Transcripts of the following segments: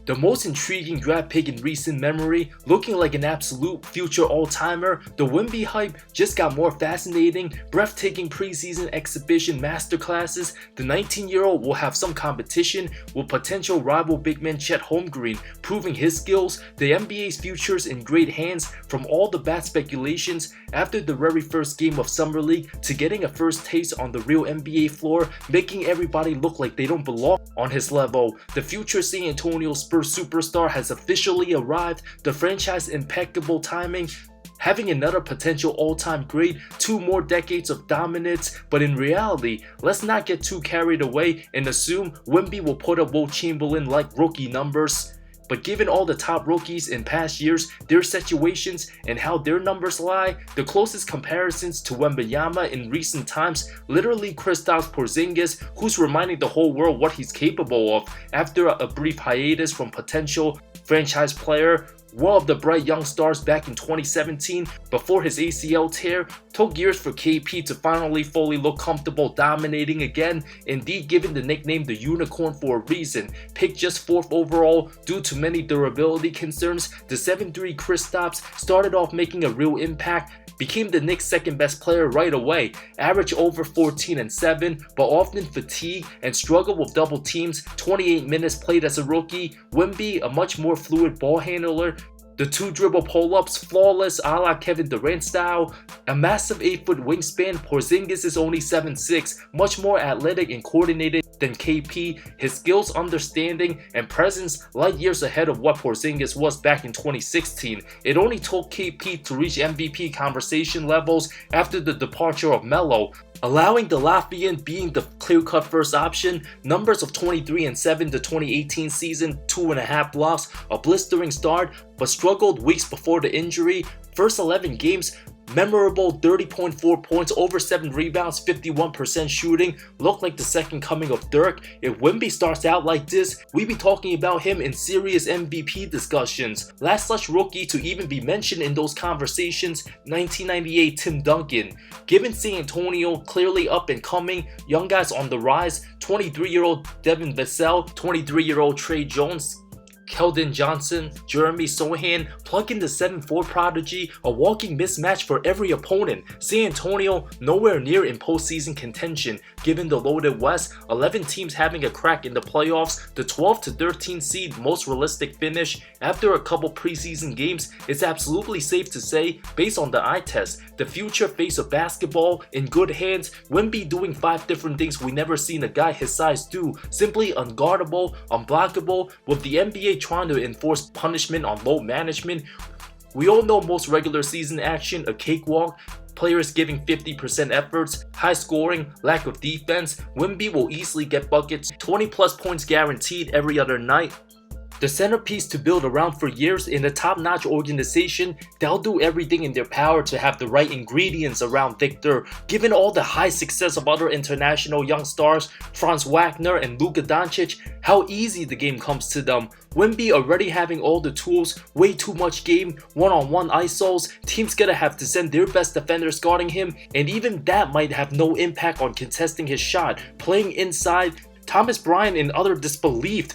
The most intriguing draft pick in recent memory, looking like an absolute future all-timer, the Wemby hype just got more fascinating, breathtaking preseason exhibition masterclasses. The 19-year-old will have some competition with potential rival big man Chet Holmgren, proving his skills. The NBA's future's in great hands, from all the bad speculations after the very first game of Summer League to getting a first taste on the real NBA floor, making everybody look like they don't belong on his level. The future San Antonio Spurs superstar has officially arrived. The franchise impeccable timing, having another potential all-time great, 2 more decades of dominance. But in reality, let's not get too carried away and assume Wemby will put up Will Chamberlain-like rookie numbers. But given all the top rookies in past years, their situations, and how their numbers lie, the closest comparisons to Wembanyama in recent times, literally Kristaps Porzingis, who's reminding the whole world what he's capable of after a brief hiatus from potential franchise player. One of the bright young stars back in 2017 before his ACL tear, took years for KP to finally fully look comfortable dominating again, indeed given the nickname the Unicorn for a reason. Picked just 4th overall due to many durability concerns, the 7'3" Kristaps started off making a real impact, became the Knicks' second best player right away, averaged over 14 and 7, but often fatigued and struggled with double teams. 28 minutes played as a rookie. Wemby, a much more fluid ball handler, the 2 dribble pull-ups, flawless a la Kevin Durant style, a massive 8-foot wingspan. Porzingis is only 7'6", much more athletic and coordinated than KP. His skills, understanding, and presence light years ahead of what Porzingis was back in 2016. It only took KP to reach MVP conversation levels after the departure of Melo, allowing the Latvian being the clear-cut first option. Numbers of 23 and 7 the 2018 season, 2.5 blocks, a blistering start, but struggled weeks before the injury. First 11 games, memorable 30.4 points, over 7 rebounds, 51% shooting, looked like the second coming of Dirk. If Wemby starts out like this, we be talking about him in serious MVP discussions. Last such rookie to even be mentioned in those conversations, 1998 Tim Duncan. Given San Antonio clearly up and coming, young guys on the rise, 23-year-old Devin Vassell, 23-year-old Trey Jones, Keldon Johnson, Jeremy Sohan, plug in the 7'4" prodigy, a walking mismatch for every opponent. San Antonio nowhere near in postseason contention, given the loaded West, 11 teams having a crack in the playoffs, the 12 to 13 seed most realistic finish. After a couple preseason games, it's absolutely safe to say, based on the eye test, the future face of basketball in good hands. Wemby doing 5 different things we never seen a guy his size do, simply unguardable, unblockable, with the NBA trying to enforce punishment on load management. We all know most regular season action a cakewalk, players giving 50% efforts, high scoring, lack of defense. Wemby will easily get buckets, 20 plus points guaranteed every other night. The centerpiece to build around for years in a top-notch organization, they'll do everything in their power to have the right ingredients around Victor. Given all the high success of other international young stars, Franz Wagner and Luka Doncic, how easy the game comes to them. Wemby already having all the tools, way too much game, one-on-one isos, teams gonna have to send their best defenders guarding him, and even that might have no impact on contesting his shot. Playing inside, Thomas Bryant in utter disbelief.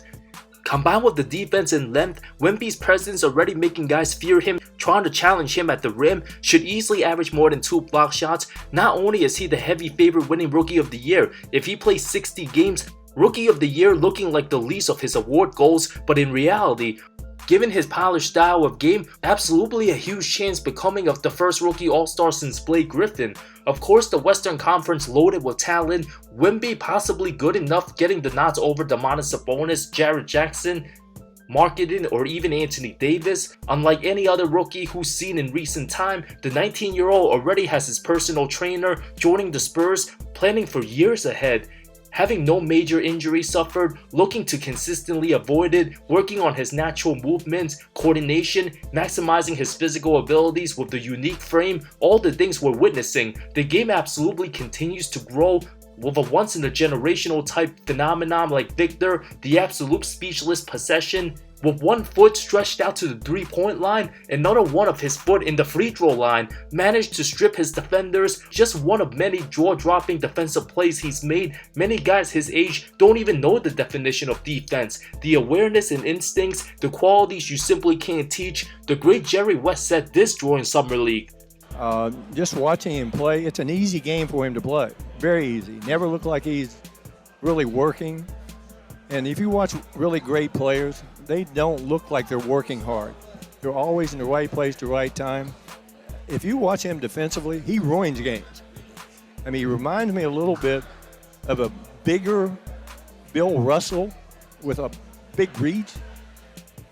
Combined with the defense and length, Wemby's presence already making guys fear him, trying to challenge him at the rim, should easily average more than 2 block shots. Not only is he the heavy favorite winning Rookie of the Year, if he plays 60 games, Rookie of the Year looking like the least of his award goals, but in reality, given his polished style of game, absolutely a huge chance becoming of the first rookie all-star since Blake Griffin. Of course, the Western Conference loaded with talent, Wemby possibly good enough getting the nods over Domantas Sabonis, Jarrett Jackson, Marketing, or even Anthony Davis. Unlike any other rookie who's seen in recent time, the 19-year-old already has his personal trainer, joining the Spurs, planning for years ahead. Having no major injury suffered, looking to consistently avoid it, working on his natural movements, coordination, maximizing his physical abilities with the unique frame, all the things we're witnessing. The game absolutely continues to grow. With a once-in-a-generational type phenomenon like Victor, the absolute speechless possession, with one foot stretched out to the three-point line, another one of his foot in the free throw line, managed to strip his defenders. Just one of many jaw-dropping defensive plays he's made. Many guys his age don't even know the definition of defense. The awareness and instincts, the qualities you simply can't teach. The great Jerry West said this during Summer League. Just watching him play, it's an easy game for him to play. Very easy. Never looked like he's really working. And if you watch really great players, they don't look like they're working hard. They're always in the right place, the right time. If you watch him defensively, he ruins games. I mean, he reminds me a little bit of a bigger Bill Russell with a big reach,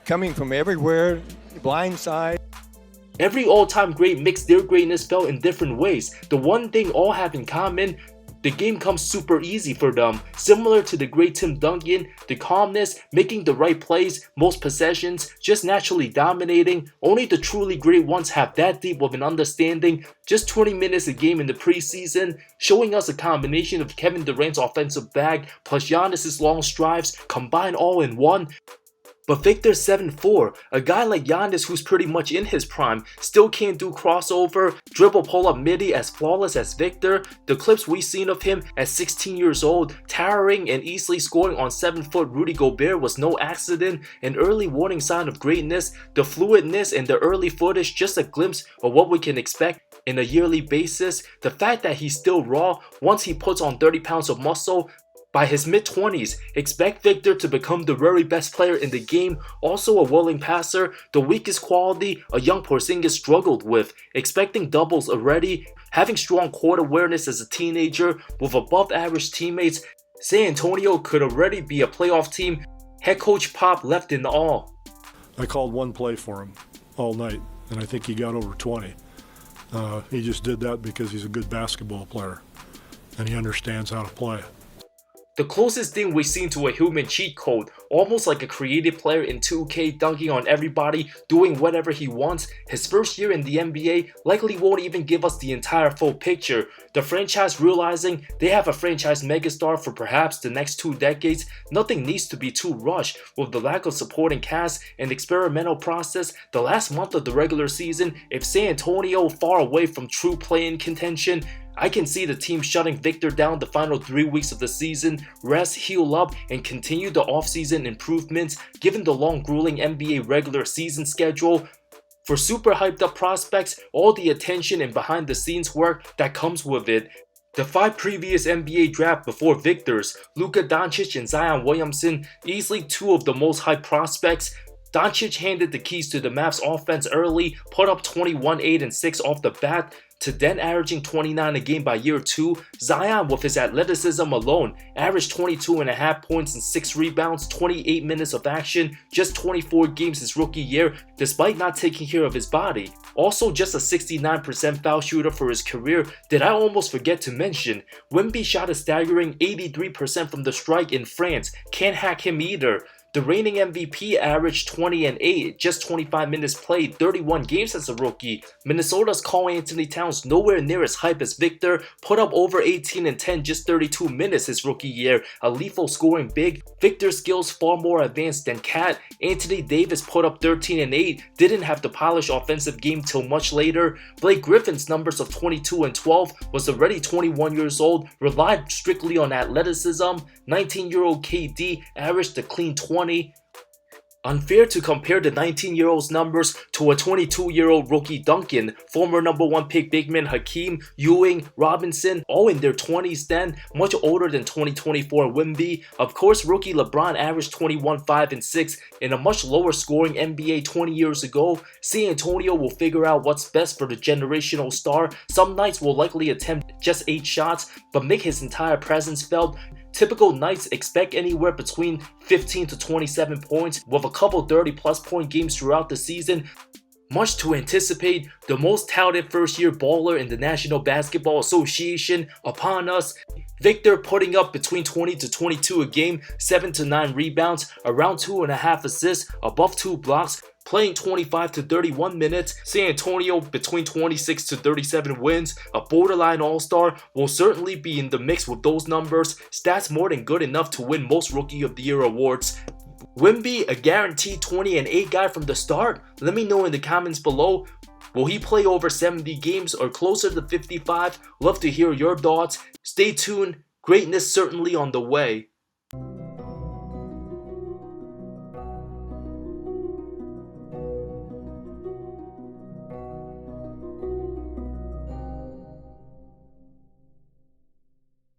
coming from everywhere, blind side. Every all-time great makes their greatness felt in different ways. The one thing all have in common, the game comes super easy for them. Similar to the great Tim Duncan, the calmness, making the right plays, most possessions, just naturally dominating. Only the truly great ones have that deep of an understanding. Just 20 minutes a game in the preseason, showing us a combination of Kevin Durant's offensive bag plus Giannis's long strides combined all in one. But Victor's 7'4", a guy like Giannis who's pretty much in his prime, still can't do crossover, dribble pull-up midi as flawless as Victor. The clips we've seen of him at 16 years old, towering and easily scoring on 7-foot Rudy Gobert was no accident, an early warning sign of greatness. The fluidness and the early footage, just a glimpse of what we can expect in a yearly basis. The fact that he's still raw once he puts on 30 pounds of muscle. By his mid-20s, expect Victor to become the very best player in the game, also a willing passer, the weakest quality a young Porzingis struggled with, expecting doubles already, having strong court awareness as a teenager, with above-average teammates. San Antonio could already be a playoff team. Head coach Pop left in awe. I called one play for him all night, and I think he got over 20. He just did that because he's a good basketball player, and he understands how to play. The closest thing we've seen to a human cheat code, almost like a creative player in 2K dunking on everybody, doing whatever he wants. His first year in the NBA likely won't even give us the entire full picture. The franchise realizing they have a franchise megastar for perhaps the next 2 decades, nothing needs to be too rushed. With the lack of supporting cast and experimental process, the last month of the regular season, if San Antonio far away from true play-in contention, I can see the team shutting Victor down the final 3 weeks of the season, rest, heal up, and continue the offseason improvements given the long grueling NBA regular season schedule. For super hyped up prospects, all the attention and behind the scenes work that comes with it. The 5 previous NBA drafts before Victor's, Luka Doncic and Zion Williamson, easily 2 of the most hyped prospects. Doncic handed the keys to the Mavs offense early, put up 21, 8, and 6 off the bat, to then averaging 29 a game by year 2. Zion, with his athleticism alone, averaged 22.5 points and 6 rebounds, 28 minutes of action, just 24 games his rookie year, despite not taking care of his body. Also just a 69% foul shooter for his career. Did I almost forget to mention, Wemby shot a staggering 83% from the strike in France, can't hack him either. The reigning MVP averaged 20 and 8, just 25 minutes played, 31 games as a rookie. Minnesota's Karl Anthony Towns nowhere near as hype as Victor, put up over 18 and 10, just 32 minutes his rookie year, a lethal scoring big. Victor's skills far more advanced than Cat. Anthony Davis put up 13 and 8, didn't have the polished offensive game till much later. Blake Griffin's numbers of 22 and 12, was already 21 years old, relied strictly on athleticism. 19-year-old KD averaged a clean 20. Unfair to compare the 19-year-old's numbers to a 22-year-old rookie Duncan, former number 1 pick big man Hakeem, Ewing, Robinson, all in their 20s then, much older than 2024 Wemby. Of course, rookie LeBron averaged 21, 5, and 6 in a much lower scoring NBA 20 years ago. San Antonio will figure out what's best for the generational star. Some nights will likely attempt just 8 shots, but make his entire presence felt. Typical nights expect anywhere between 15 to 27 points, with a couple 30-plus point games throughout the season. Much to anticipate, the most touted first-year baller in the National Basketball Association upon us. Victor putting up between 20 to 22 a game, 7 to 9 rebounds, around 2.5 assists, above 2 blocks, playing 25 to 31 minutes. San Antonio between 26 to 37 wins. A borderline all-star, will certainly be in the mix with those numbers. Stats more than good enough to win most Rookie of the Year awards. Wemby, a guaranteed 20 and 8 guy from the start? Let me know in the comments below. Will he play over 70 games or closer to 55? Love to hear your thoughts. Stay tuned. Greatness certainly on the way.